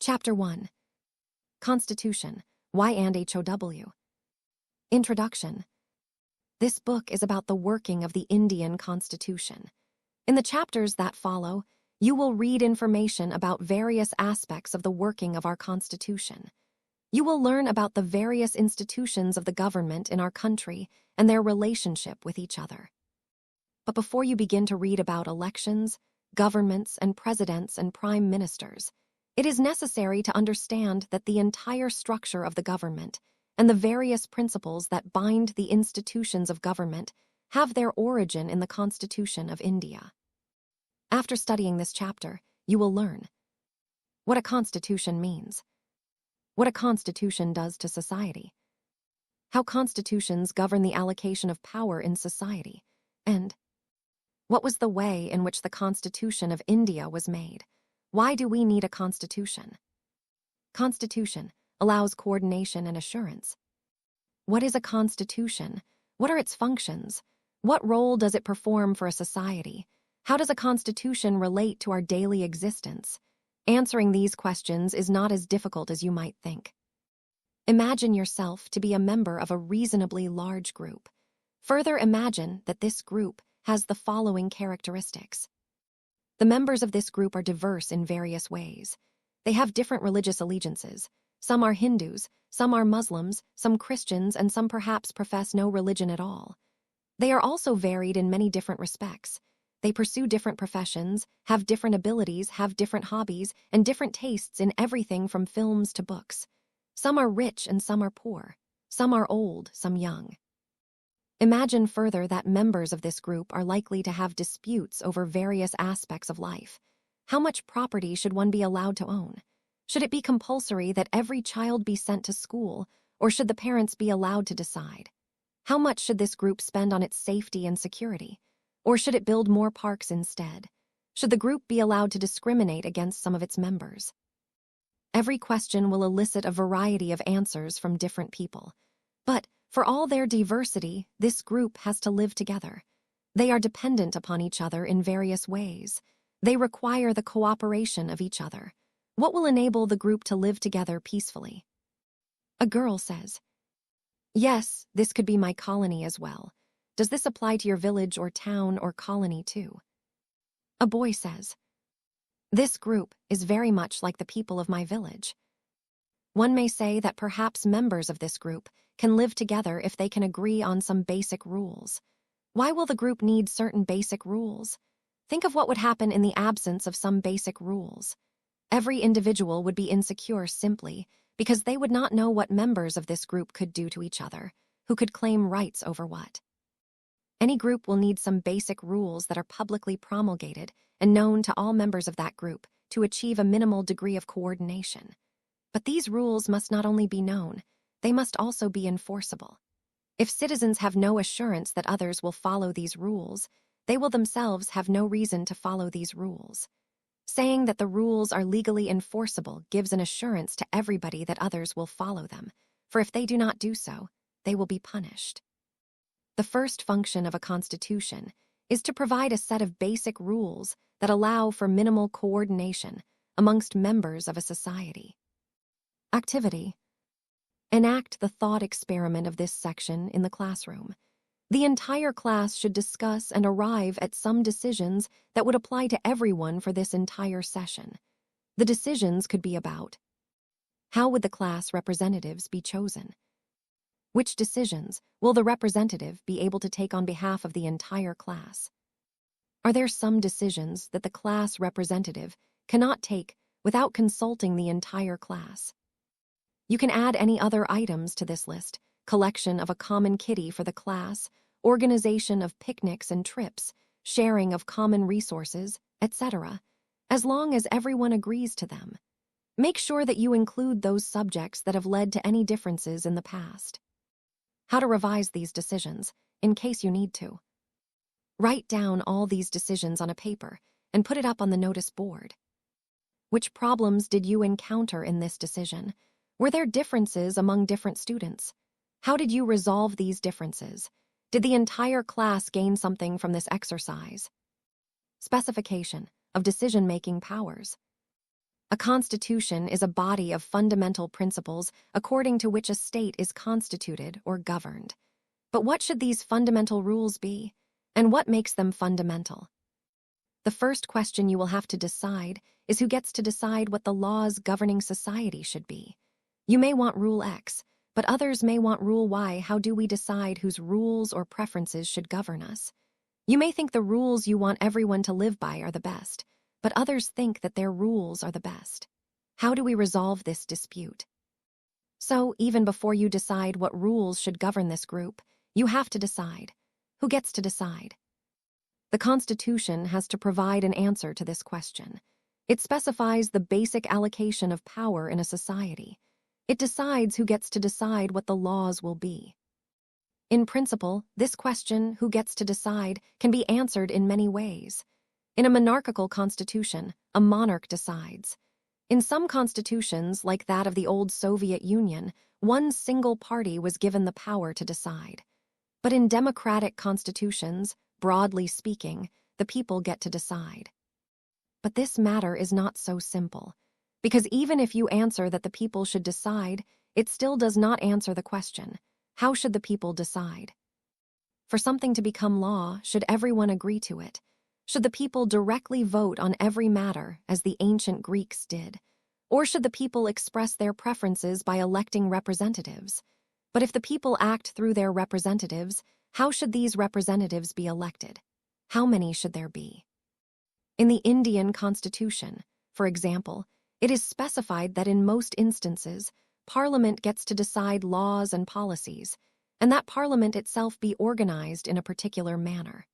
Chapter 1. Constitution, Why and HOW. Introduction. This book is about the working of the Indian Constitution. In the chapters that follow, you will read information about various aspects of the working of our Constitution. You will learn about the various institutions of the government in our country and their relationship with each other. But before you begin to read about elections, governments, and presidents and prime ministers, it is necessary to understand that the entire structure of the government and the various principles that bind the institutions of government have their origin in the Constitution of India. After studying this chapter, you will learn what a constitution means, what a constitution does to society, how constitutions govern the allocation of power in society, and what was the way in which the Constitution of India was made. Why do we need a constitution? Constitution allows coordination and assurance. What is a constitution? What are its functions? What role does it perform for a society? How does a constitution relate to our daily existence? Answering these questions is not as difficult as you might think. Imagine yourself to be a member of a reasonably large group. Further, imagine that this group has the following characteristics. The members of this group are diverse in various ways. They have different religious allegiances. Some are Hindus, some are Muslims, some Christians, and some perhaps profess no religion at all. They are also varied in many different respects. They pursue different professions, have different abilities, have different hobbies, and different tastes in everything from films to books. Some are rich and some are poor. Some are old, some young. Imagine further that members of this group are likely to have disputes over various aspects of life. How much property should one be allowed to own? Should it be compulsory that every child be sent to school, or should the parents be allowed to decide? How much should this group spend on its safety and security? Or should it build more parks instead? Should the group be allowed to discriminate against some of its members? Every question will elicit a variety of answers from different people. But for all their diversity, this group has to live together. They are dependent upon each other in various ways. They require the cooperation of each other. What will enable the group to live together peacefully? A girl says, "Yes, this could be my colony as well. Does this apply to your village or town or colony too?" A boy says, "This group is very much like the people of my village." One may say that perhaps members of this group can live together if they can agree on some basic rules. Why will the group need certain basic rules? Think of what would happen in the absence of some basic rules. Every individual would be insecure simply because they would not know what members of this group could do to each other, who could claim rights over what. Any group will need some basic rules that are publicly promulgated and known to all members of that group to achieve a minimal degree of coordination. But these rules must not only be known, they must also be enforceable. If citizens have no assurance that others will follow these rules, they will themselves have no reason to follow these rules. Saying that the rules are legally enforceable gives an assurance to everybody that others will follow them, for if they do not do so, they will be punished. The first function of a constitution is to provide a set of basic rules that allow for minimal coordination amongst members of a society. Activity. Enact the thought experiment of this section in the classroom. The entire class should discuss and arrive at some decisions that would apply to everyone for this entire session. The decisions could be about: how would the class representatives be chosen? Which decisions will the representative be able to take on behalf of the entire class? Are there some decisions that the class representative cannot take without consulting the entire class? You can add any other items to this list: collection of a common kitty for the class, organization of picnics and trips, sharing of common resources, etc., as long as everyone agrees to them. Make sure that you include those subjects that have led to any differences in the past. How to revise these decisions, in case you need to. Write down all these decisions on a paper and put it up on the notice board. Which problems did you encounter in this decision? Were there differences among different students? How did you resolve these differences? Did the entire class gain something from this exercise? Specification of decision-making powers. A constitution is a body of fundamental principles according to which a state is constituted or governed. But what should these fundamental rules be? And what makes them fundamental? The first question you will have to decide is who gets to decide what the laws governing society should be. You may want Rule X, but others may want Rule Y. How do we decide whose rules or preferences should govern us? You may think the rules you want everyone to live by are the best, but others think that their rules are the best. How do we resolve this dispute? So, even before you decide what rules should govern this group, you have to decide. Who gets to decide? The Constitution has to provide an answer to this question. It specifies the basic allocation of power in a society. It decides who gets to decide what the laws will be. In principle, this question, who gets to decide, can be answered in many ways. In a monarchical constitution, a monarch decides. In some constitutions, like that of the old Soviet Union, one single party was given the power to decide. But in democratic constitutions, broadly speaking, the people get to decide. But this matter is not so simple, because even if you answer that the people should decide, it still does not answer the question, how should the people decide? For something to become law, should everyone agree to it? Should the people directly vote on every matter, as the ancient Greeks did? Or should the people express their preferences by electing representatives? But if the people act through their representatives, how should these representatives be elected? How many should there be? In the Indian Constitution, for example, it is specified that in most instances, Parliament gets to decide laws and policies, and that Parliament itself be organized in a particular manner.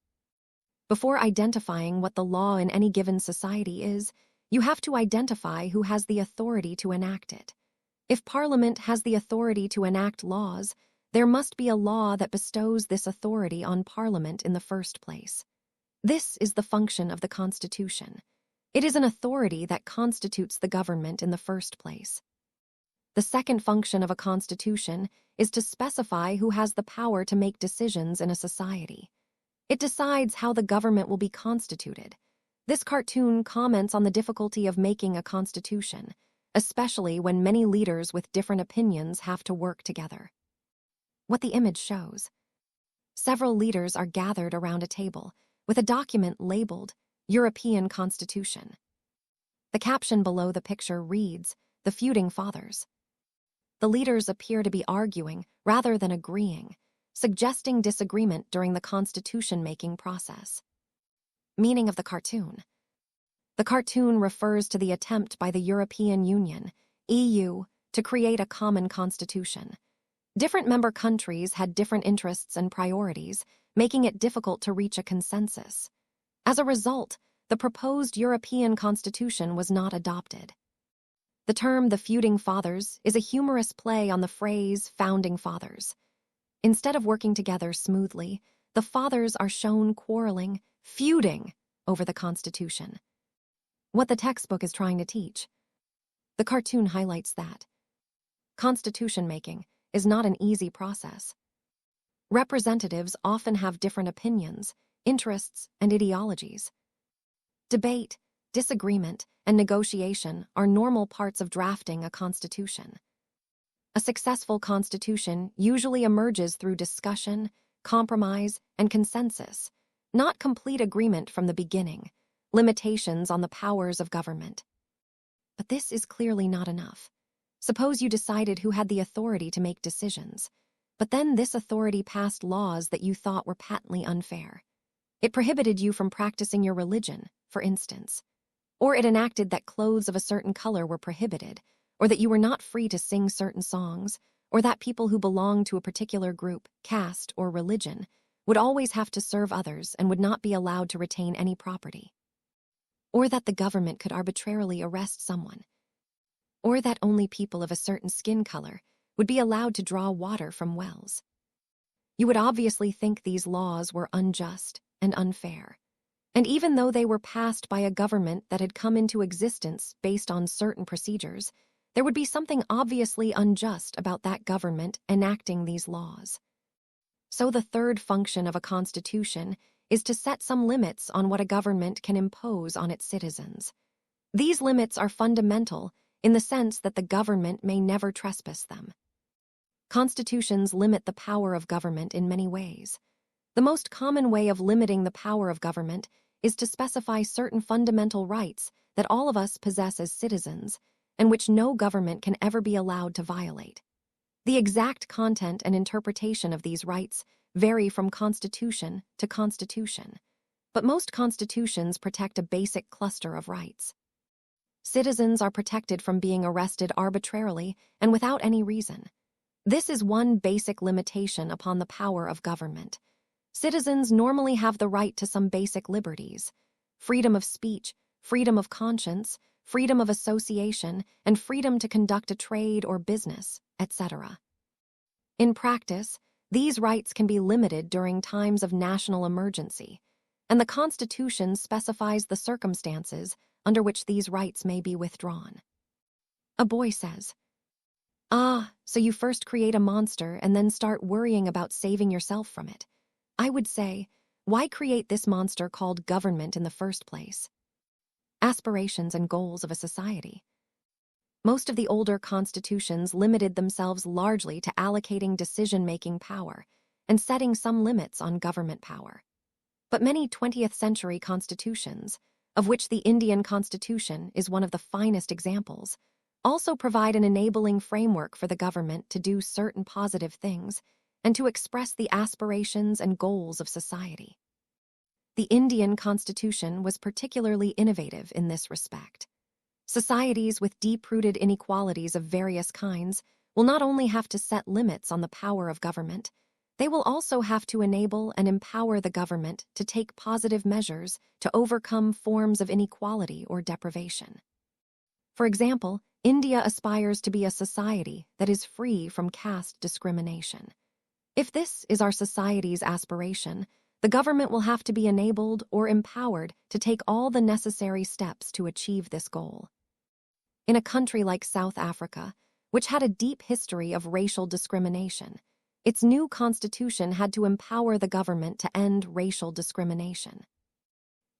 Before identifying what the law in any given society is, you have to identify who has the authority to enact it. If Parliament has the authority to enact laws, there must be a law that bestows this authority on Parliament in the first place. This is the function of the Constitution. It is an authority that constitutes the government in the first place. The second function of a constitution is to specify who has the power to make decisions in a society. It decides how the government will be constituted. This cartoon comments on the difficulty of making a constitution, especially when many leaders with different opinions have to work together. What the image shows. Several leaders are gathered around a table with a document labeled European Constitution. The caption below the picture reads, "The Feuding Fathers." The leaders appear to be arguing rather than agreeing, suggesting disagreement during the constitution-making process. Meaning of the cartoon. The cartoon refers to the attempt by the European Union, EU, to create a common constitution. Different member countries had different interests and priorities, making it difficult to reach a consensus. As a result, the proposed European Constitution was not adopted. The term "the Feuding Fathers" is a humorous play on the phrase "founding fathers." Instead of working together smoothly, the fathers are shown quarreling, feuding, over the Constitution. What the textbook is trying to teach. The cartoon highlights that constitution-making is not an easy process. Representatives often have different opinions, interests, and ideologies. Debate, disagreement, and negotiation are normal parts of drafting a constitution. A successful constitution usually emerges through discussion, compromise, and consensus, not complete agreement from the beginning, limitations on the powers of government. But this is clearly not enough. Suppose you decided who had the authority to make decisions, but then this authority passed laws that you thought were patently unfair. It prohibited you from practicing your religion, for instance. Or it enacted that clothes of a certain color were prohibited, or that you were not free to sing certain songs, or that people who belonged to a particular group, caste, or religion would always have to serve others and would not be allowed to retain any property. Or that the government could arbitrarily arrest someone. Or that only people of a certain skin color would be allowed to draw water from wells. You would obviously think these laws were unjust and unfair. And even though they were passed by a government that had come into existence based on certain procedures, there would be something obviously unjust about that government enacting these laws. So the third function of a constitution is to set some limits on what a government can impose on its citizens. These limits are fundamental in the sense that the government may never trespass them. Constitutions limit the power of government in many ways. The most common way of limiting the power of government is to specify certain fundamental rights that all of us possess as citizens and which no government can ever be allowed to violate. The exact content and interpretation of these rights vary from constitution to constitution, but most constitutions protect a basic cluster of rights. Citizens are protected from being arrested arbitrarily and without any reason. This is one basic limitation upon the power of government. Citizens normally have the right to some basic liberties: freedom of speech, freedom of conscience, freedom of association, and freedom to conduct a trade or business, etc. In practice, these rights can be limited during times of national emergency, and the Constitution specifies the circumstances under which these rights may be withdrawn. A boy says, "Ah, so you first create a monster and then start worrying about saving yourself from it." I would say, why create this monster called government in the first place? Aspirations and goals of a society. Most of the older constitutions limited themselves largely to allocating decision-making power and setting some limits on government power. But many 20th century constitutions, of which the Indian Constitution is one of the finest examples, also provide an enabling framework for the government to do certain positive things and to express the aspirations and goals of society. The Indian Constitution was particularly innovative in this respect. Societies with deep-rooted inequalities of various kinds will not only have to set limits on the power of government, they will also have to enable and empower the government to take positive measures to overcome forms of inequality or deprivation. For example, India aspires to be a society that is free from caste discrimination. If this is our society's aspiration, the government will have to be enabled or empowered to take all the necessary steps to achieve this goal. In a country like South Africa, which had a deep history of racial discrimination, its new constitution had to empower the government to end racial discrimination.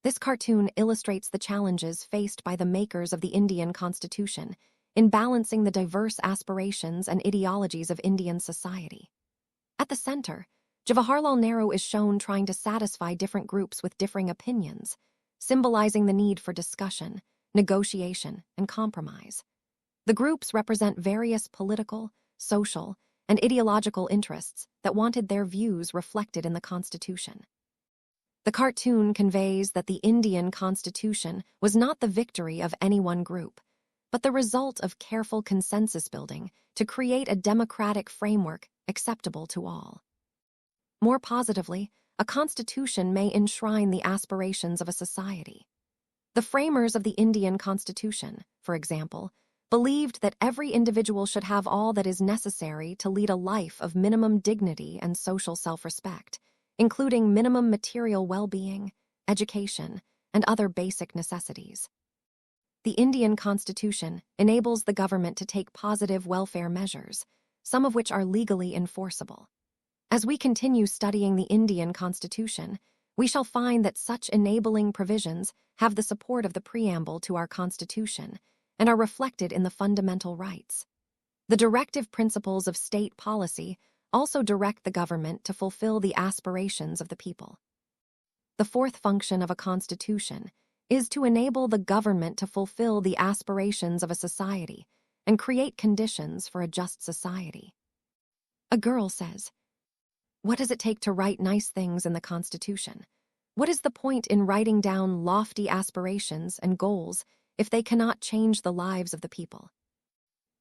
This cartoon illustrates the challenges faced by the makers of the Indian Constitution in balancing the diverse aspirations and ideologies of Indian society. At the center, Jawaharlal Nehru is shown trying to satisfy different groups with differing opinions, symbolizing the need for discussion, negotiation, and compromise. The groups represent various political, social, and ideological interests that wanted their views reflected in the Constitution. The cartoon conveys that the Indian Constitution was not the victory of any one group, but the result of careful consensus building to create a democratic framework acceptable to all. More positively, a constitution may enshrine the aspirations of a society. The framers of the Indian Constitution, for example, believed that every individual should have all that is necessary to lead a life of minimum dignity and social self-respect, including minimum material well-being, education, and other basic necessities. The Indian Constitution enables the government to take positive welfare measures, some of which are legally enforceable. As we continue studying the Indian Constitution, we shall find that such enabling provisions have the support of the preamble to our Constitution and are reflected in the fundamental rights. The directive principles of state policy also direct the government to fulfill the aspirations of the people. The fourth function of a constitution is to enable the government to fulfill the aspirations of a society and create conditions for a just society. A girl says, "What does it take to write nice things in the Constitution? What is the point in writing down lofty aspirations and goals if they cannot change the lives of the people?"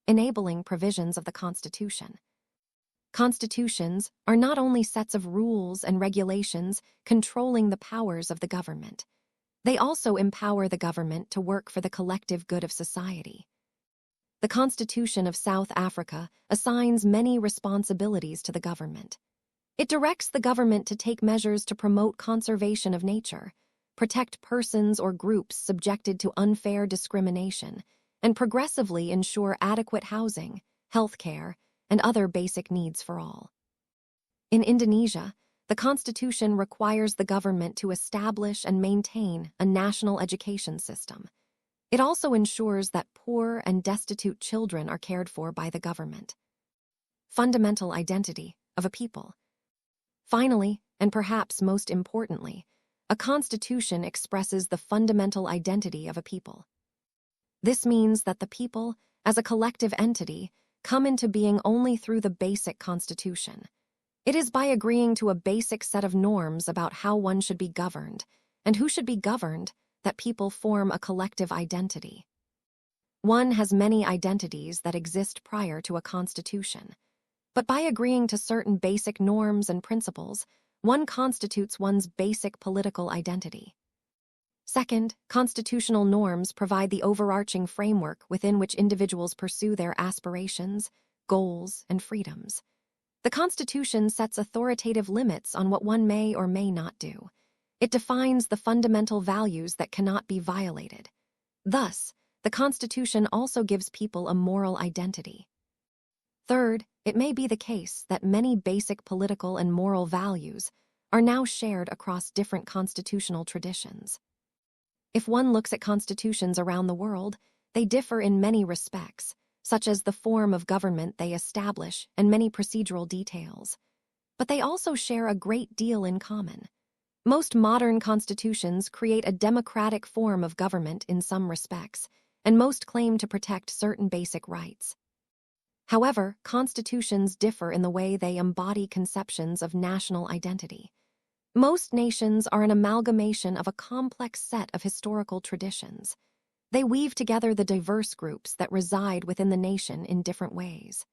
Enabling provisions of the Constitution. Constitutions are not only sets of rules and regulations controlling the powers of the government. They also empower the government to work for the collective good of society. The Constitution of South Africa assigns many responsibilities to the government. It directs the government to take measures to promote conservation of nature, protect persons or groups subjected to unfair discrimination, and progressively ensure adequate housing, health care, and other basic needs for all. In Indonesia, the Constitution requires the government to establish and maintain a national education system. It also ensures that poor and destitute children are cared for by the government. Fundamental identity of a people. Finally, and perhaps most importantly, a constitution expresses the fundamental identity of a people. This means that the people, as a collective entity, come into being only through the basic constitution. It is by agreeing to a basic set of norms about how one should be governed and who should be governed that people form a collective identity. One has many identities that exist prior to a constitution, but by agreeing to certain basic norms and principles, one constitutes one's basic political identity. Second, constitutional norms provide the overarching framework within which individuals pursue their aspirations, goals, and freedoms. The Constitution sets authoritative limits on what one may or may not do. It defines the fundamental values that cannot be violated. Thus, the Constitution also gives people a moral identity. Third, it may be the case that many basic political and moral values are now shared across different constitutional traditions. If one looks at constitutions around the world, they differ in many respects, such as the form of government they establish and many procedural details. But they also share a great deal in common. Most modern constitutions create a democratic form of government in some respects, and most claim to protect certain basic rights. However, constitutions differ in the way they embody conceptions of national identity. Most nations are an amalgamation of a complex set of historical traditions. They weave together the diverse groups that reside within the nation in different ways.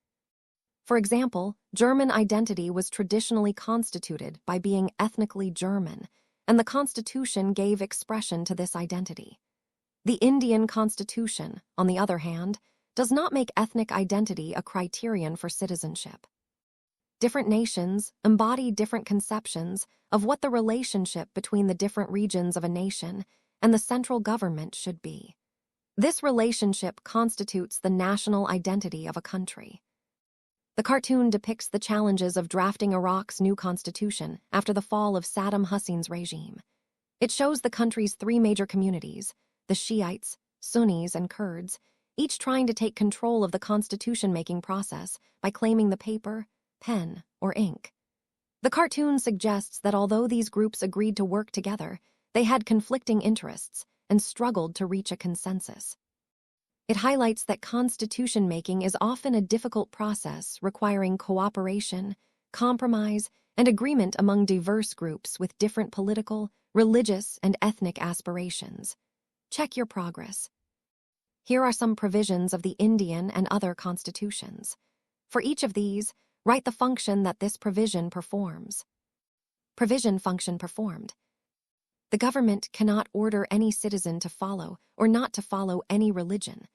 For example, German identity was traditionally constituted by being ethnically German, and the Constitution gave expression to this identity. The Indian Constitution, on the other hand, does not make ethnic identity a criterion for citizenship. Different nations embody different conceptions of what the relationship between the different regions of a nation and the central government should be. This relationship constitutes the national identity of a country. The cartoon depicts the challenges of drafting Iraq's new constitution after the fall of Saddam Hussein's regime. It shows the country's three major communities, the Shiites, Sunnis, and Kurds, each trying to take control of the constitution-making process by claiming the paper, pen, or ink. The cartoon suggests that although these groups agreed to work together, they had conflicting interests and struggled to reach a consensus. It highlights that constitution-making is often a difficult process requiring cooperation, compromise, and agreement among diverse groups with different political, religious, and ethnic aspirations. Check your progress. Here are some provisions of the Indian and other constitutions. For each of these, write the function that this provision performs. Provision function performed. The government cannot order any citizen to follow or not to follow any religion.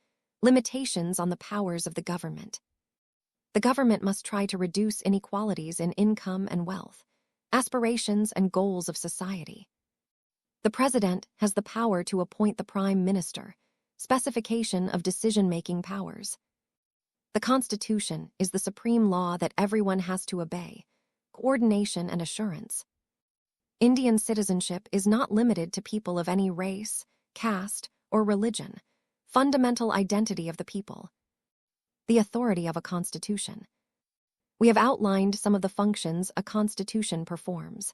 Limitations on the powers of the government. The government must try to reduce inequalities in income and wealth, aspirations and goals of society. The president has the power to appoint the prime minister, specification of decision-making powers. The Constitution is the supreme law that everyone has to obey, coordination and assurance. Indian citizenship is not limited to people of any race, caste, or religion. Fundamental identity of the people. The authority of a constitution. We have outlined some of the functions a constitution performs.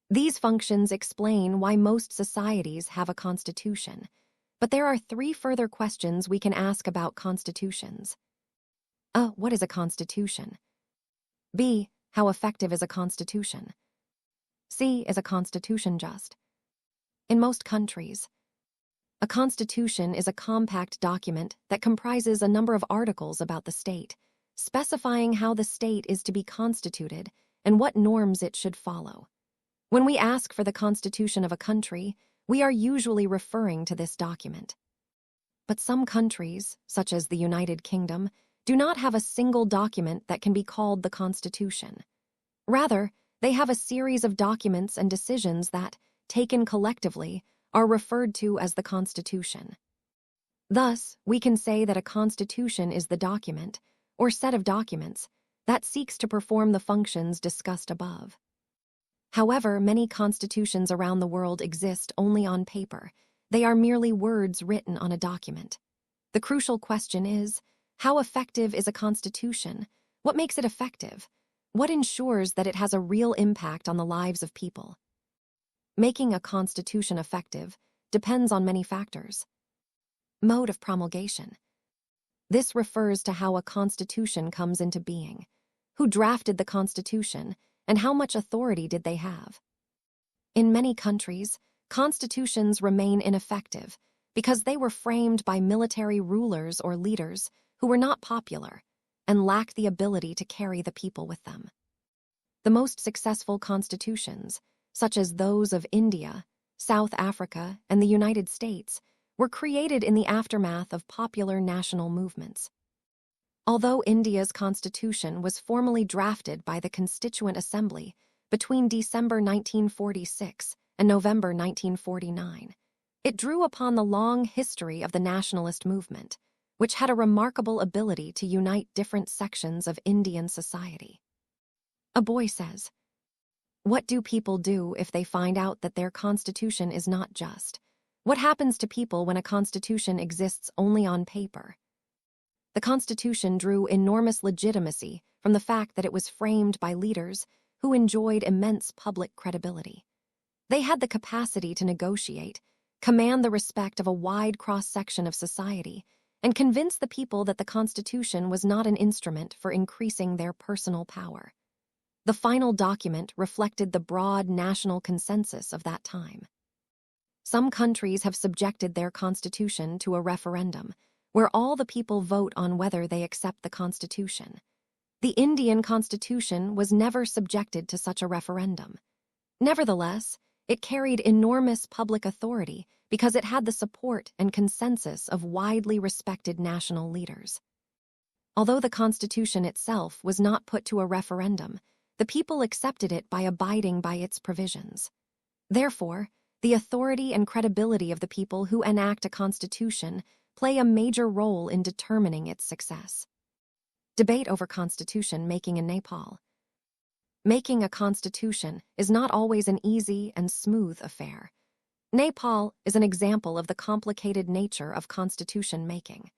These functions explain why most societies have a constitution, but there are three further questions we can ask about constitutions. A. What is a constitution? B. How effective is a constitution? C. Is a constitution just? In most countries, a constitution is a compact document that comprises a number of articles about the state, specifying how the state is to be constituted and what norms it should follow. When we ask for the constitution of a country, we are usually referring to this document. But some countries, such as the United Kingdom, do not have a single document that can be called the Constitution. Rather, they have a series of documents and decisions that, taken collectively, are referred to as the Constitution. Thus, we can say that a constitution is the document, or set of documents, that seeks to perform the functions discussed above. However, many constitutions around the world exist only on paper, They are merely words written on a document. The crucial question is, how effective is a constitution? What makes it effective? What ensures that it has a real impact on the lives of people? Making a constitution effective depends on many factors. Mode of promulgation. This refers to how a constitution comes into being. Who drafted the constitution, and how much authority did they have? In many countries, constitutions remain ineffective because they were framed by military rulers or leaders who were not popular and lacked the ability to carry the people with them. The most successful constitutions, such as those of India, South Africa, and the United States, were created in the aftermath of popular national movements. Although India's constitution was formally drafted by the Constituent Assembly between December 1946 and November 1949, it drew upon the long history of the nationalist movement, which had a remarkable ability to unite different sections of Indian society. A boy says, "What do people do if they find out that their constitution is not just? What happens to people when a constitution exists only on paper?" The Constitution drew enormous legitimacy from the fact that it was framed by leaders who enjoyed immense public credibility. They had the capacity to negotiate, command the respect of a wide cross-section of society, and convince the people that the Constitution was not an instrument for increasing their personal power. The final document reflected the broad national consensus of that time. Some countries have subjected their constitution to a referendum, where all the people vote on whether they accept the Constitution. The Indian Constitution was never subjected to such a referendum. Nevertheless, it carried enormous public authority because it had the support and consensus of widely respected national leaders. Although the Constitution itself was not put to a referendum, the people accepted it by abiding by its provisions. Therefore, the authority and credibility of the people who enact a constitution play a major role in determining its success. Debate over constitution making in Nepal. Making a constitution is not always an easy and smooth affair. Nepal is an example of the complicated nature of constitution making.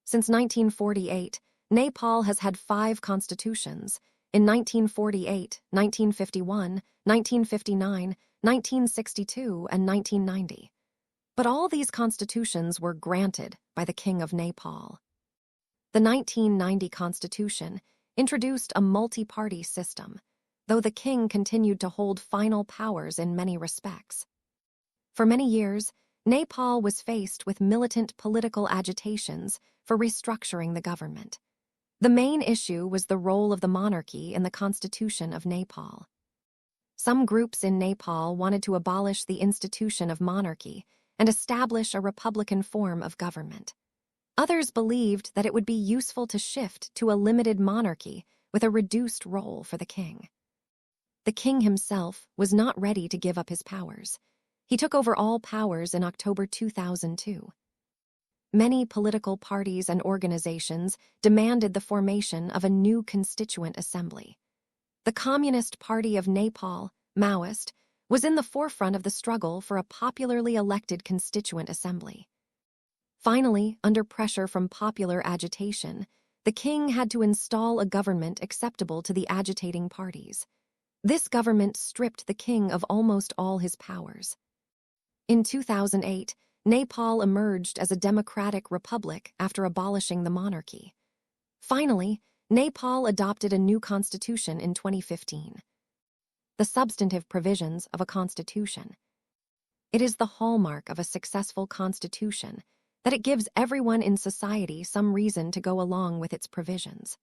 Since 1948, Nepal has had 5 constitutions in 1948, 1951, 1959, 1962, and 1990. But all these constitutions were granted by the King of Nepal. The 1990 Constitution introduced a multi-party system, though the king continued to hold final powers in many respects. For many years, Nepal was faced with militant political agitations for restructuring the government. The main issue was the role of the monarchy in the Constitution of Nepal. Some groups in Nepal wanted to abolish the institution of monarchy and establish a republican form of government. Others believed that it would be useful to shift to a limited monarchy with a reduced role for the king. The king himself was not ready to give up his powers. He took over all powers in October 2002. Many political parties and organizations demanded the formation of a new constituent assembly. The Communist Party of Nepal, Maoist, was in the forefront of the struggle for a popularly elected constituent assembly. Finally, under pressure from popular agitation, the king had to install a government acceptable to the agitating parties. This government stripped the king of almost all his powers. In 2008, Nepal emerged as a democratic republic after abolishing the monarchy. Finally, Nepal adopted a new constitution in 2015. The substantive provisions of a constitution. It is the hallmark of a successful constitution that it gives everyone in society some reason to go along with its provisions.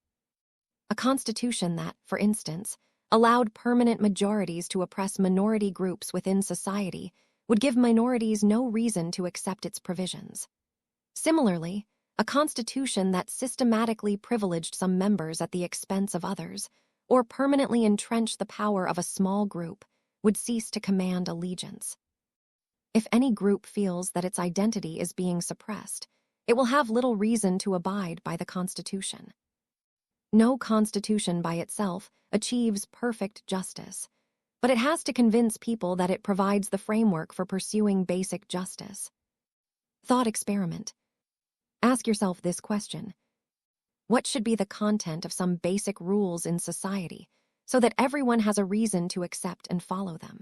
A constitution that, for instance, allowed permanent majorities to oppress minority groups within society would give minorities no reason to accept its provisions. Similarly, a constitution that systematically privileged some members at the expense of others, or permanently entrenched the power of a small group, would cease to command allegiance. If any group feels that its identity is being suppressed, it will have little reason to abide by the Constitution. No constitution by itself achieves perfect justice. but it has to convince people that it provides the framework for pursuing basic justice. Thought experiment. Ask yourself this question. What should be the content of some basic rules in society so that everyone has a reason to accept and follow them?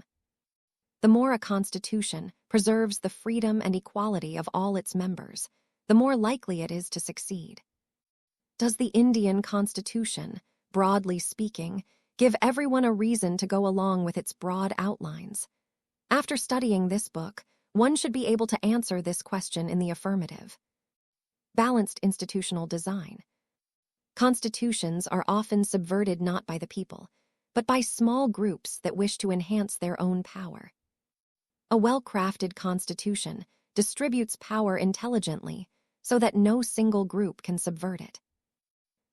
The more a constitution preserves the freedom and equality of all its members, the more likely it is to succeed. Does the Indian Constitution, broadly speaking, give everyone a reason to go along with its broad outlines? After studying this book, one should be able to answer this question in the affirmative. Balanced institutional design. Constitutions are often subverted not by the people, but by small groups that wish to enhance their own power. A well-crafted constitution distributes power intelligently so that no single group can subvert it.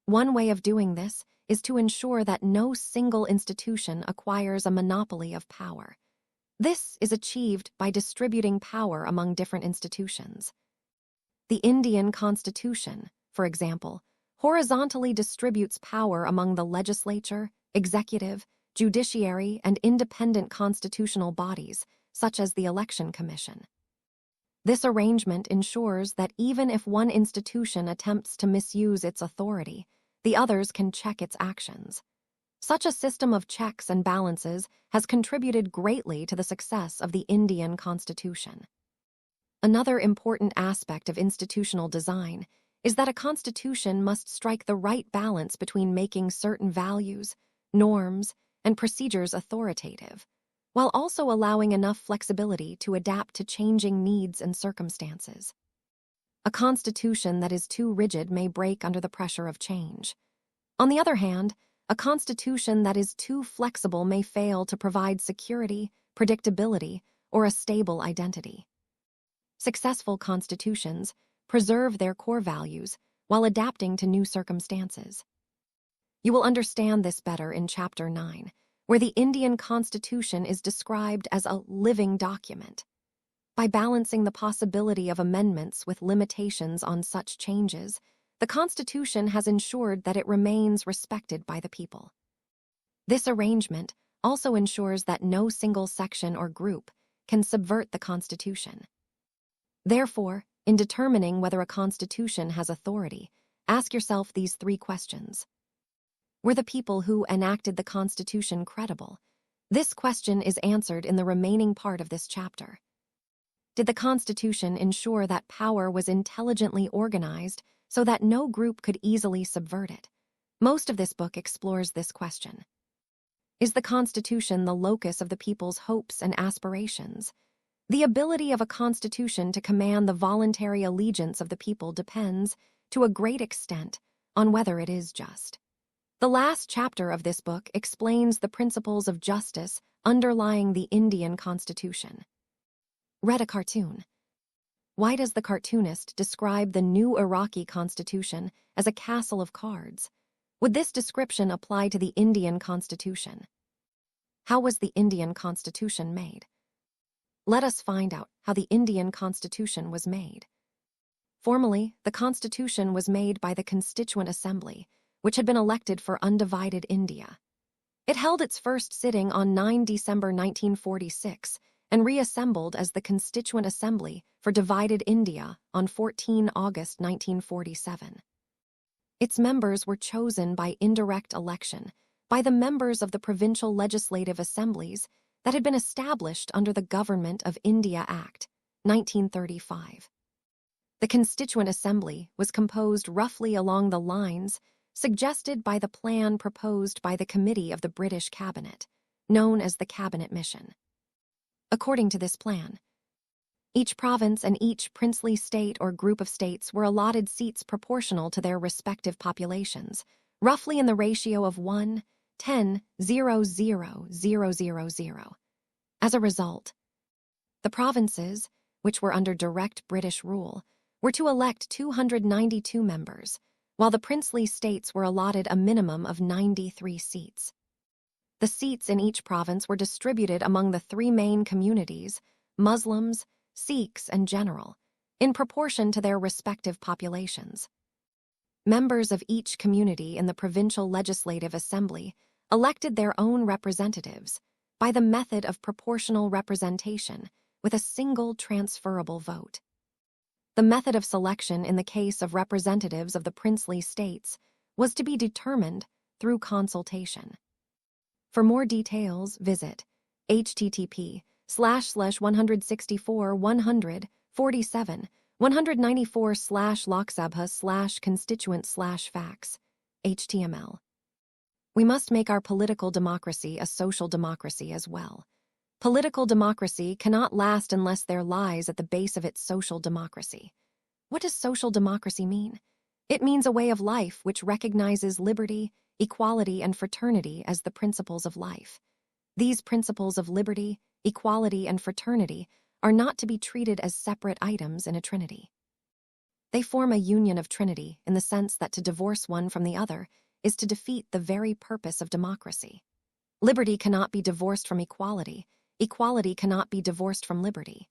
One way of doing this is to ensure that no single institution acquires a monopoly of power. This is achieved by distributing power among different institutions. The Indian Constitution, for example, horizontally distributes power among the legislature, executive, judiciary, and independent constitutional bodies, such as the Election Commission. This arrangement ensures that even if one institution attempts to misuse its authority, the others can check its actions. Such a system of checks and balances has contributed greatly to the success of the Indian Constitution. Another important aspect of institutional design is that a constitution must strike the right balance between making certain values, norms, and procedures authoritative, while also allowing enough flexibility to adapt to changing needs and circumstances. A constitution that is too rigid may break under the pressure of change. On the other hand, a constitution that is too flexible may fail to provide security, predictability, or a stable identity. Successful constitutions preserve their core values while adapting to new circumstances. You will understand this better in Chapter 9, where the Indian Constitution is described as a living document. By balancing the possibility of amendments with limitations on such changes, the Constitution has ensured that it remains respected by the people. This arrangement also ensures that no single section or group can subvert the Constitution. Therefore, in determining whether a constitution has authority, ask yourself these three questions. Were the people who enacted the Constitution credible? This question is answered in the remaining part of this chapter. Did the Constitution ensure that power was intelligently organized so that no group could easily subvert it? Most of this book explores this question. Is the Constitution the locus of the people's hopes and aspirations? The ability of a constitution to command the voluntary allegiance of the people depends, to a great extent, on whether it is just. The last chapter of this book explains the principles of justice underlying the Indian Constitution. Read a cartoon. Why does the cartoonist describe the new Iraqi constitution as a castle of cards? Would this description apply to the Indian Constitution? How was the Indian Constitution made? Let us find out how the Indian Constitution was made. Formally, the Constitution was made by the Constituent Assembly, which had been elected for undivided India. It held its first sitting on 9 December 1946 and reassembled as the Constituent Assembly for divided India on 14 August 1947. Its members were chosen by indirect election by the members of the provincial legislative assemblies that had been established under the Government of India Act, 1935. The Constituent Assembly was composed roughly along the lines suggested by the plan proposed by the Committee of the British Cabinet, known as the Cabinet Mission. According to this plan, each province and each princely state or group of states were allotted seats proportional to their respective populations, roughly in the ratio of 1:10,000,000. As a result, the provinces, which were under direct British rule, were to elect 292 members, while the princely states were allotted a minimum of 93 seats. The seats in each province were distributed among the three main communities, Muslims, Sikhs, and General, in proportion to their respective populations. Members of each community in the provincial legislative assembly elected their own representatives, by the method of proportional representation with a single transferable vote. The method of selection in the case of representatives of the princely states was to be determined through consultation. For more details, visit http://164/194/194/Lok Sabha/constituent/facts, HTML. We must make our political democracy a social democracy as well. Political democracy cannot last unless there lies at the base of it social democracy. What does social democracy mean? It means a way of life which recognizes liberty, equality, and fraternity as the principles of life. These principles of liberty, equality, and fraternity are not to be treated as separate items in a trinity. They form a union of trinity in the sense that to divorce one from the other is to defeat the very purpose of democracy. Liberty cannot be divorced from equality, equality cannot be divorced from liberty,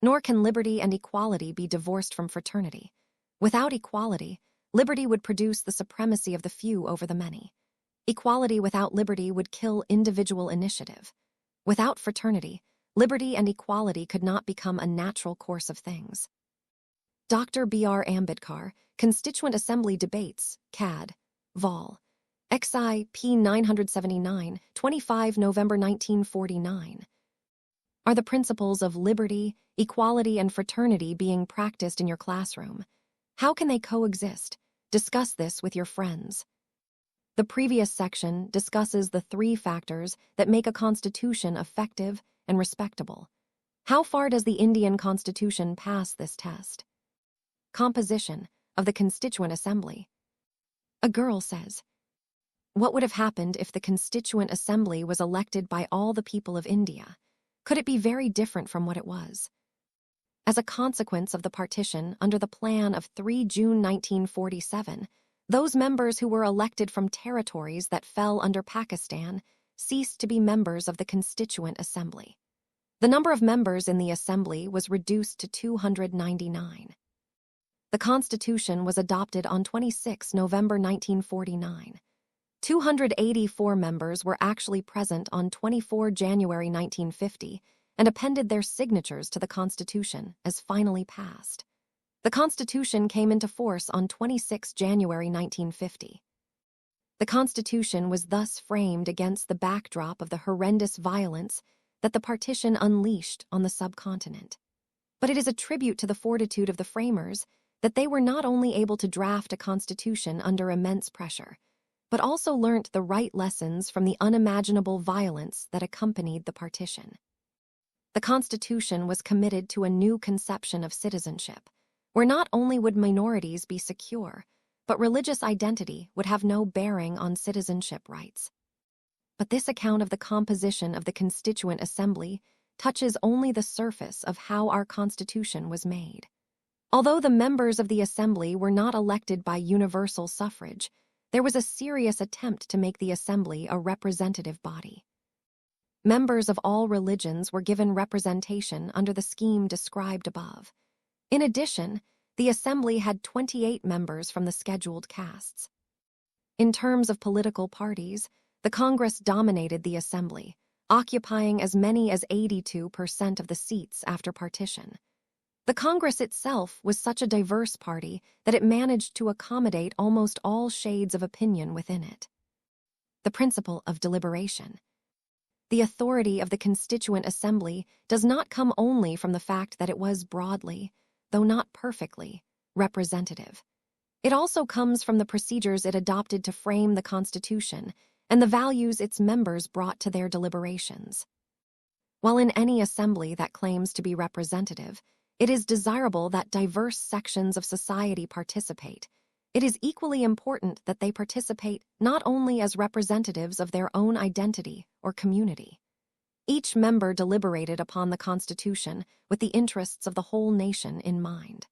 nor can liberty and equality be divorced from fraternity. Without equality, liberty would produce the supremacy of the few over the many. Equality without liberty would kill individual initiative. Without fraternity, liberty and equality could not become a natural course of things. Dr. B.R. Ambedkar, Constituent Assembly Debates, CAD, Vol. XI P 979, 25 November 1949. Are the principles of liberty, equality, and fraternity being practiced in your classroom? How can they coexist? Discuss this with your friends. The previous section discusses the 3 factors that make a constitution effective and respectable. How far does the Indian Constitution pass this test? Composition of the Constituent Assembly. A girl says, "What would have happened if the Constituent Assembly was elected by all the people of India? Could it be very different from what it was?" As a consequence of the partition under the plan of 3 June 1947, those members who were elected from territories that fell under Pakistan ceased to be members of the Constituent Assembly. The number of members in the Assembly was reduced to 299. The Constitution was adopted on 26 November 1949. 284 members were actually present on 24 January 1950 and appended their signatures to the Constitution as finally passed. The Constitution came into force on 26 January 1950. The Constitution was thus framed against the backdrop of the horrendous violence that the partition unleashed on the subcontinent. But it is a tribute to the fortitude of the framers that they were not only able to draft a constitution under immense pressure, but also learnt the right lessons from the unimaginable violence that accompanied the partition. The Constitution was committed to a new conception of citizenship, where not only would minorities be secure, but religious identity would have no bearing on citizenship rights. But this account of the composition of the Constituent Assembly touches only the surface of how our Constitution was made. Although the members of the Assembly were not elected by universal suffrage, there was a serious attempt to make the Assembly a representative body. Members of all religions were given representation under the scheme described above. In addition, the Assembly had 28 members from the scheduled castes. In terms of political parties, the Congress dominated the Assembly, occupying as many as 82% of the seats after partition. The Congress itself was such a diverse party that it managed to accommodate almost all shades of opinion within it. The principle of deliberation. The authority of the Constituent Assembly does not come only from the fact that it was broadly, though not perfectly, representative. It also comes from the procedures it adopted to frame the Constitution and the values its members brought to their deliberations. While in any assembly that claims to be representative, it is desirable that diverse sections of society participate. It is equally important that they participate not only as representatives of their own identity or community. Each member deliberated upon the Constitution with the interests of the whole nation in mind.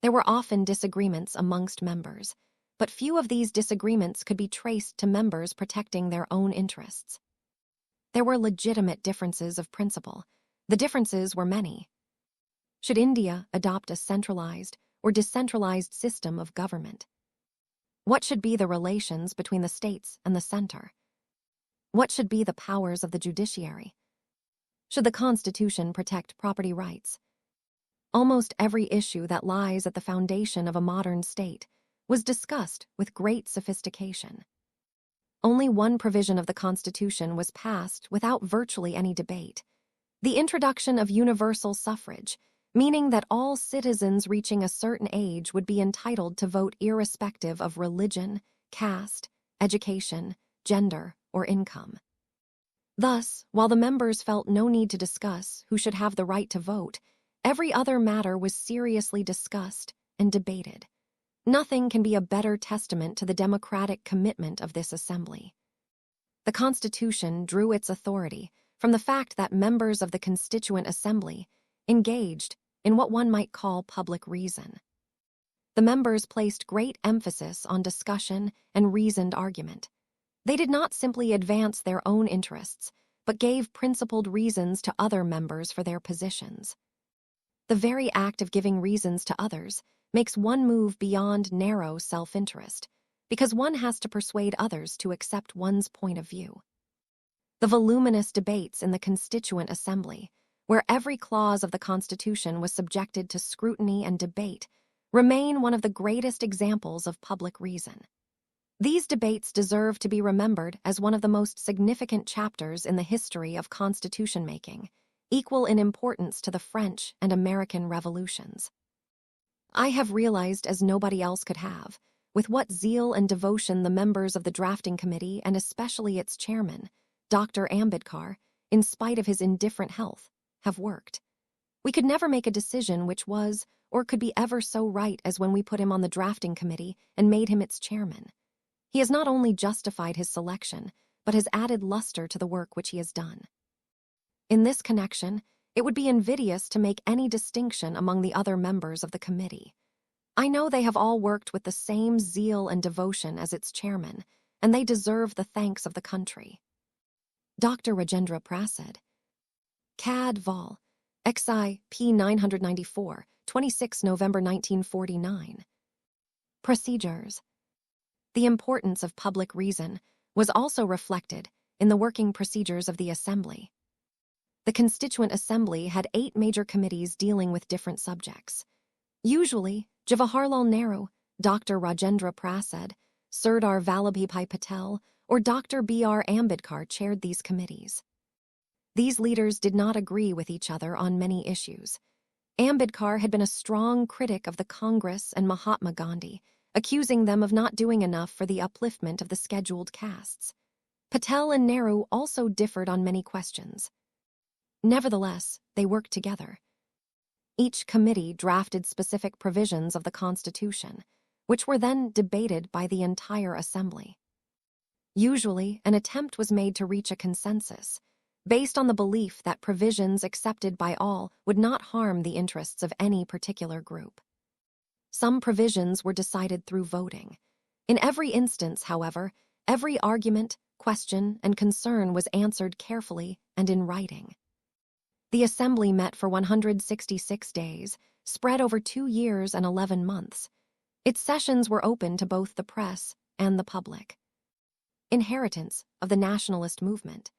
There were often disagreements amongst members, but few of these disagreements could be traced to members protecting their own interests. There were legitimate differences of principle. The differences were many. Should India adopt a centralized or decentralized system of government? What should be the relations between the states and the center? What should be the powers of the judiciary? Should the Constitution protect property rights? Almost every issue that lies at the foundation of a modern state was discussed with great sophistication. Only one provision of the Constitution was passed without virtually any debate: the introduction of universal suffrage, meaning that all citizens reaching a certain age would be entitled to vote irrespective of religion, caste, education, gender, or income. Thus, while the members felt no need to discuss who should have the right to vote, every other matter was seriously discussed and debated. Nothing can be a better testament to the democratic commitment of this assembly. The Constitution drew its authority from the fact that members of the Constituent Assembly engaged in what one might call public reason. The members placed great emphasis on discussion and reasoned argument. They did not simply advance their own interests, but gave principled reasons to other members for their positions. The very act of giving reasons to others makes one move beyond narrow self-interest, because one has to persuade others to accept one's point of view. The voluminous debates in the Constituent Assembly, where every clause of the Constitution was subjected to scrutiny and debate, remain one of the greatest examples of public reason. These debates deserve to be remembered as one of the most significant chapters in the history of constitution-making, equal in importance to the French and American revolutions. I have realized, as nobody else could have, with what zeal and devotion the members of the drafting committee, and especially its chairman, Dr. Ambedkar, in spite of his indifferent health, have worked. We could never make a decision which was or could be ever so right as when we put him on the drafting committee and made him its chairman. He has not only justified his selection, but has added luster to the work which he has done. In this connection, it would be invidious to make any distinction among the other members of the committee. I know they have all worked with the same zeal and devotion as its chairman, and they deserve the thanks of the country. Dr. Rajendra Prasad, Cad. Vol. XI. P. 994, 26 November 1949. Procedures. The importance of public reason was also reflected in the working procedures of the Assembly. The Constituent Assembly had 8 major committees dealing with different subjects. Usually, Jawaharlal Nehru, Dr. Rajendra Prasad, Sardar Vallabhbhai Patel, or Dr. B.R. Ambedkar chaired these committees. These leaders did not agree with each other on many issues. Ambedkar had been a strong critic of the Congress and Mahatma Gandhi, accusing them of not doing enough for the upliftment of the scheduled castes. Patel and Nehru also differed on many questions. Nevertheless, they worked together. Each committee drafted specific provisions of the Constitution, which were then debated by the entire Assembly. Usually, an attempt was made to reach a consensus, based on the belief that provisions accepted by all would not harm the interests of any particular group. Some provisions were decided through voting. In every instance, however, every argument, question, and concern was answered carefully and in writing. The Assembly met for 166 days, spread over 2 years and 11 months. Its sessions were open to both the press and the public. Inheritance of the nationalist movement.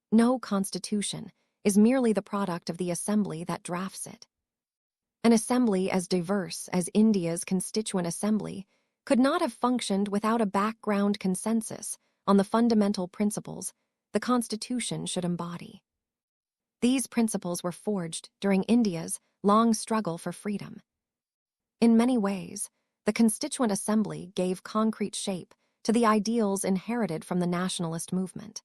No constitution is merely the product of the assembly that drafts it. An assembly as diverse as India's Constituent Assembly could not have functioned without a background consensus on the fundamental principles the Constitution should embody. These principles were forged during India's long struggle for freedom. In many ways, the Constituent Assembly gave concrete shape to the ideals inherited from the nationalist movement.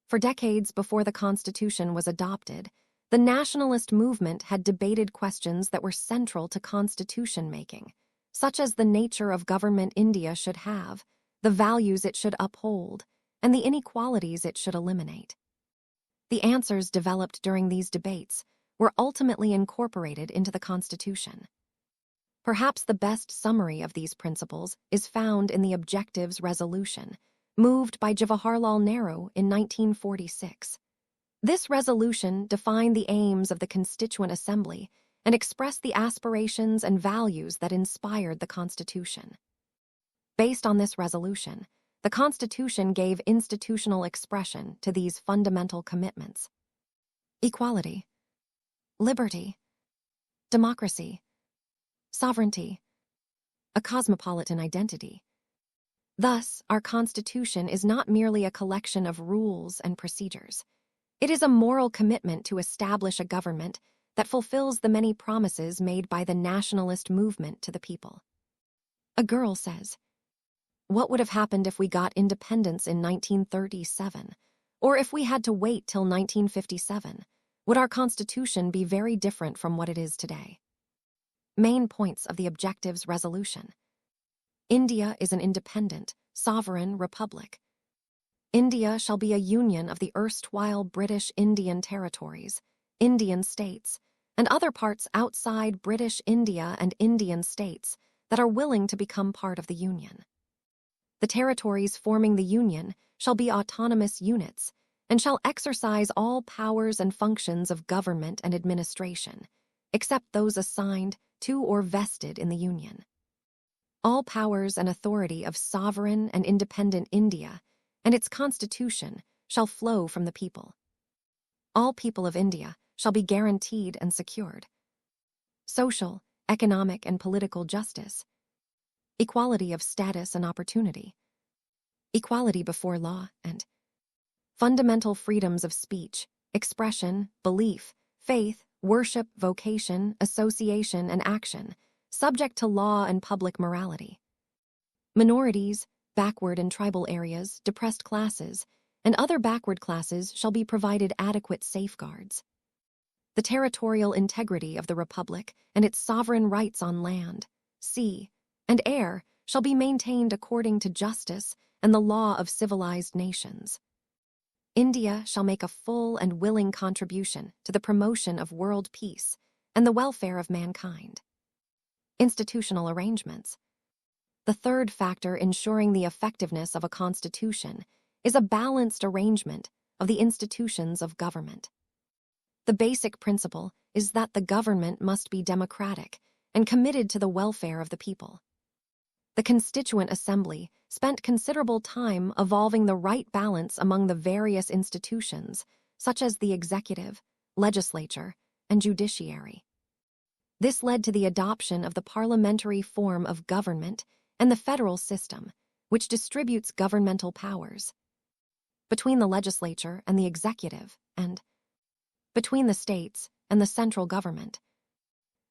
For decades before the Constitution was adopted, the nationalist movement had debated questions that were central to constitution-making, such as the nature of government India should have, the values it should uphold, and the inequalities it should eliminate. The answers developed during these debates were ultimately incorporated into the Constitution. Perhaps the best summary of these principles is found in the Objectives Resolution, moved by Jawaharlal Nehru in 1946. This resolution defined the aims of the Constituent Assembly and expressed the aspirations and values that inspired the Constitution. Based on this resolution, The Constitution gave institutional expression to these fundamental commitments: equality, liberty, democracy, sovereignty, a cosmopolitan identity. Thus, our Constitution is not merely a collection of rules and procedures. It is a moral commitment to establish a government that fulfills the many promises made by the nationalist movement to the people. A girl says, "What would have happened if we got independence in 1937? Or if we had to wait till 1957? Would our Constitution be very different from what it is today?" Main points of the Objectives Resolution. India is an independent, sovereign republic. India shall be a union of the erstwhile British Indian territories, Indian states, and other parts outside British India and Indian states that are willing to become part of the Union. The territories forming the Union shall be autonomous units and shall exercise all powers and functions of government and administration, except those assigned to or vested in the Union. All powers and authority of sovereign and independent India and its constitution shall flow from the people. All people of India shall be guaranteed and secured. Social, economic, and political justice. Equality of status and opportunity. Equality before law and fundamental freedoms of speech, expression, belief, faith, worship, vocation, association, and action, subject to law and public morality. Minorities, backward and tribal areas, depressed classes, and other backward classes shall be provided adequate safeguards. The territorial integrity of the Republic and its sovereign rights on land, sea, and air shall be maintained according to justice and the law of civilized nations. India shall make a full and willing contribution to the promotion of world peace and the welfare of mankind. Institutional arrangements. The third factor ensuring the effectiveness of a constitution is a balanced arrangement of the institutions of government. The basic principle is that the government must be democratic and committed to the welfare of the people. The Constituent Assembly spent considerable time evolving the right balance among the various institutions, such as the executive, legislature, and judiciary. This led to the adoption of the parliamentary form of government and the federal system, which distributes governmental powers between the legislature and the executive, and between the states and the central government.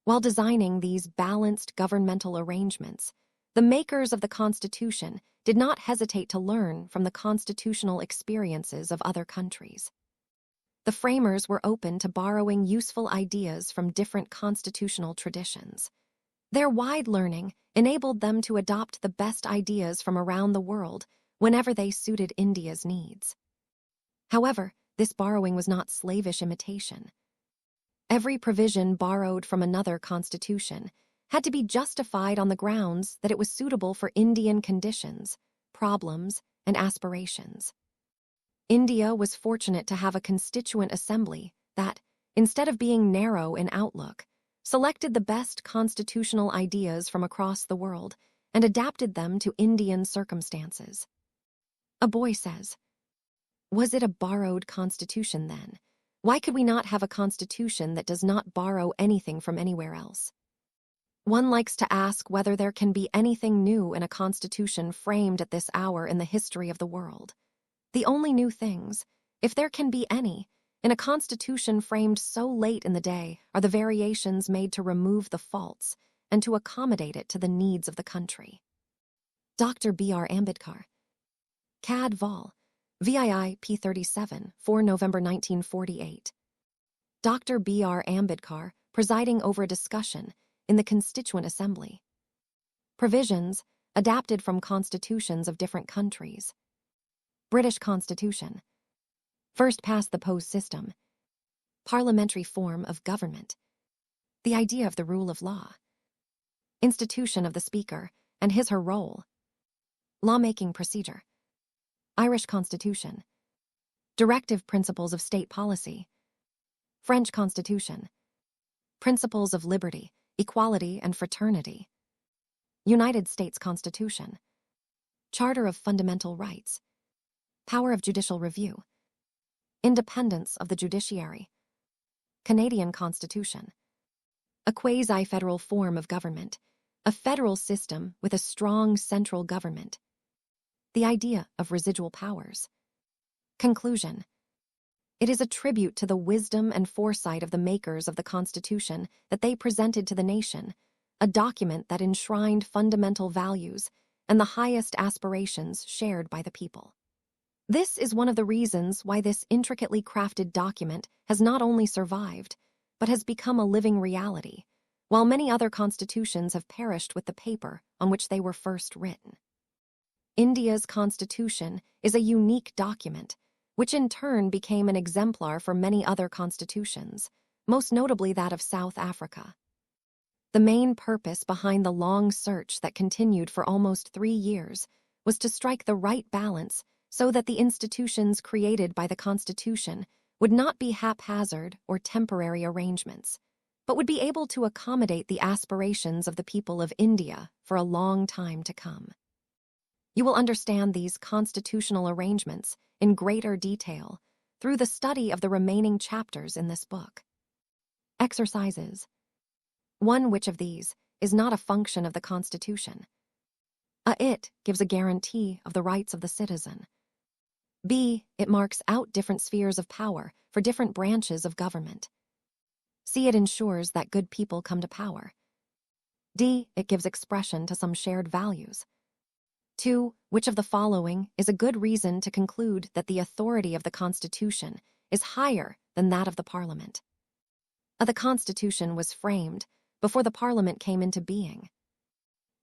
While designing these balanced governmental arrangements, the makers of the Constitution did not hesitate to learn from the constitutional experiences of other countries. The framers were open to borrowing useful ideas from different constitutional traditions. Their wide learning enabled them to adopt the best ideas from around the world whenever they suited India's needs. However, this borrowing was not slavish imitation. Every provision borrowed from another constitution had to be justified on the grounds that it was suitable for Indian conditions, problems, and aspirations. India was fortunate to have a constituent assembly that, instead of being narrow in outlook, selected the best constitutional ideas from across the world and adapted them to Indian circumstances. A boy says, "Was it a borrowed constitution then? Why could we not have a constitution that does not borrow anything from anywhere else?" One likes to ask whether there can be anything new in a constitution framed at this hour in the history of the world. The only new things, if there can be any, in a constitution framed so late in the day are the variations made to remove the faults and to accommodate it to the needs of the country. Dr. B.R. Ambedkar. Cad Vol. VII P37, 4 November 1948. Dr. B.R. Ambedkar presiding over a discussion in the Constituent Assembly. Provisions adapted from constitutions of different countries. British Constitution. First past the post system. Parliamentary form of government. The idea of the rule of law. Institution of the Speaker and his/her role. Lawmaking procedure. Irish Constitution. Directive principles of state policy. French Constitution. Principles of liberty, equality, and fraternity. United States Constitution. Charter of Fundamental Rights. Power of judicial review. Independence of the judiciary. Canadian Constitution. A quasi-federal form of government, a federal system with a strong central government. The idea of residual powers. Conclusion. It is a tribute to the wisdom and foresight of the makers of the Constitution that they presented to the nation, a document that enshrined fundamental values and the highest aspirations shared by the people. This is one of the reasons why this intricately crafted document has not only survived, but has become a living reality, while many other constitutions have perished with the paper on which they were first written. India's constitution is a unique document, which in turn became an exemplar for many other constitutions, most notably that of South Africa. The main purpose behind the long search that continued for almost 3 years was to strike the right balance so that the institutions created by the Constitution would not be haphazard or temporary arrangements, but would be able to accommodate the aspirations of the people of India for a long time to come. You will understand these constitutional arrangements in greater detail through the study of the remaining chapters in this book. Exercises. 1. Which of these is not a function of the Constitution? It gives a guarantee of the rights of the citizen. B. It marks out different spheres of power for different branches of government. C. It ensures that good people come to power. D. It gives expression to some shared values. 2. Which of the following is a good reason to conclude that the authority of the Constitution is higher than that of the Parliament? The Constitution was framed before the Parliament came into being.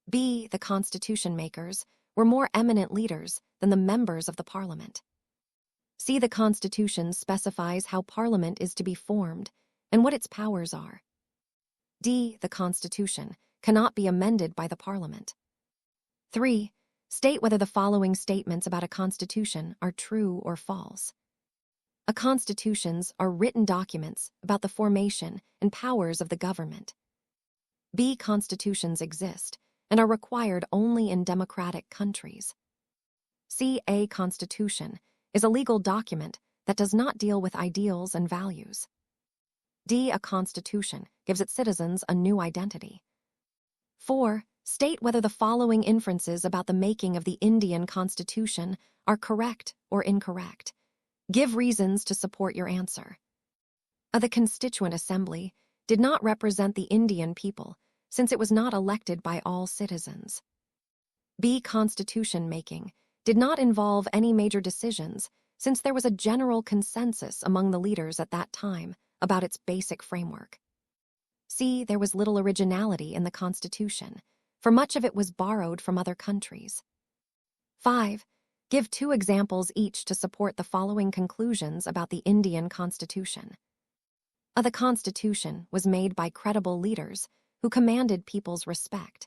B. The Constitution makers were more eminent leaders than the members of the Parliament. C. The Constitution specifies how Parliament is to be formed and what its powers are. D. The Constitution cannot be amended by the Parliament. 3. State whether the following statements about a constitution are true or false. Constitutions are written documents about the formation and powers of the government. B. Constitutions exist and are required only in democratic countries. C. A constitution is a legal document that does not deal with ideals and values. D. A constitution gives its citizens a new identity. 4. State whether the following inferences about the making of the Indian Constitution are correct or incorrect. Give reasons to support your answer. The Constituent Assembly did not represent the Indian people, since it was not elected by all citizens. B. Constitution making did not involve any major decisions, since there was a general consensus among the leaders at that time about its basic framework. C. There was little originality in the Constitution, for much of it was borrowed from other countries. 5. Give 2 examples each to support the following conclusions about the Indian Constitution. The Constitution was made by credible leaders who commanded people's respect.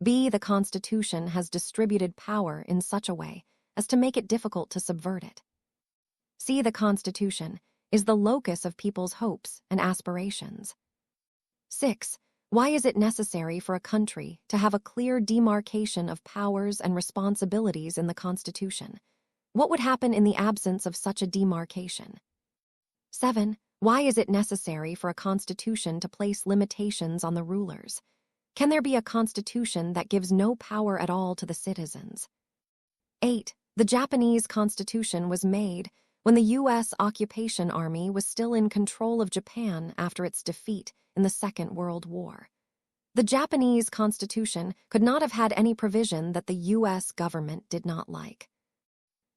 B. The Constitution has distributed power in such a way as to make it difficult to subvert it. C. The Constitution is the locus of people's hopes and aspirations. 6. Why is it necessary for a country to have a clear demarcation of powers and responsibilities in the Constitution? What would happen in the absence of such a demarcation? 7. Why is it necessary for a constitution to place limitations on the rulers? Can there be a constitution that gives no power at all to the citizens? 8. The Japanese Constitution was made when the U.S. occupation army was still in control of Japan after its defeat in the Second World War. The Japanese Constitution could not have had any provision that the U.S. government did not like.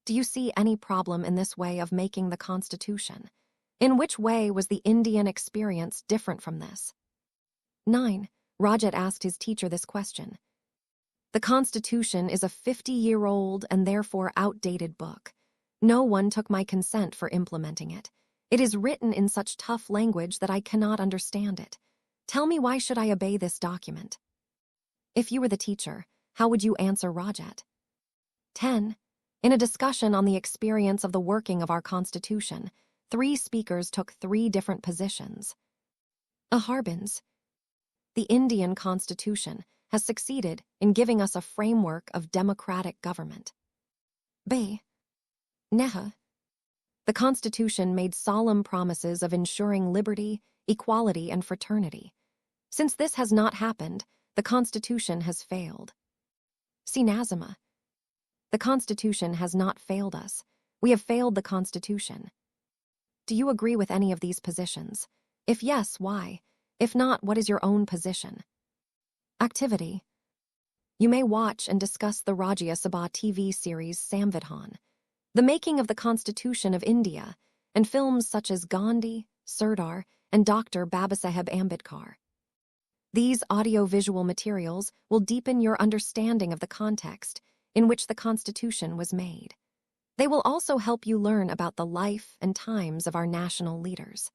Do you see any problem in this way of making the Constitution? In which way was the Indian experience different from this? 9. Rajat asked his teacher this question. The Constitution is a 50-year-old and therefore outdated book. No one took my consent for implementing it. It is written in such tough language that I cannot understand it. Tell me, why should I obey this document? If you were the teacher, how would you answer Rajat? 10. In a discussion on the experience of the working of our Constitution, 3 speakers took 3 different positions. Harbins. The Indian Constitution has succeeded in giving us a framework of democratic government. B. Neha. The Constitution made solemn promises of ensuring liberty, equality, and fraternity. Since this has not happened, the Constitution has failed. C. Nazima. The Constitution has not failed us. We have failed the Constitution. Do you agree with any of these positions? If yes, why? If not, what is your own position? Activity. You may watch and discuss the Rajya Sabha TV series Samvidhan, The Making of the Constitution of India, and films such as Gandhi, Sardar, and Dr. Babasaheb Ambedkar. These audio-visual materials will deepen your understanding of the context in which the Constitution was made. They will also help you learn about the life and times of our national leaders.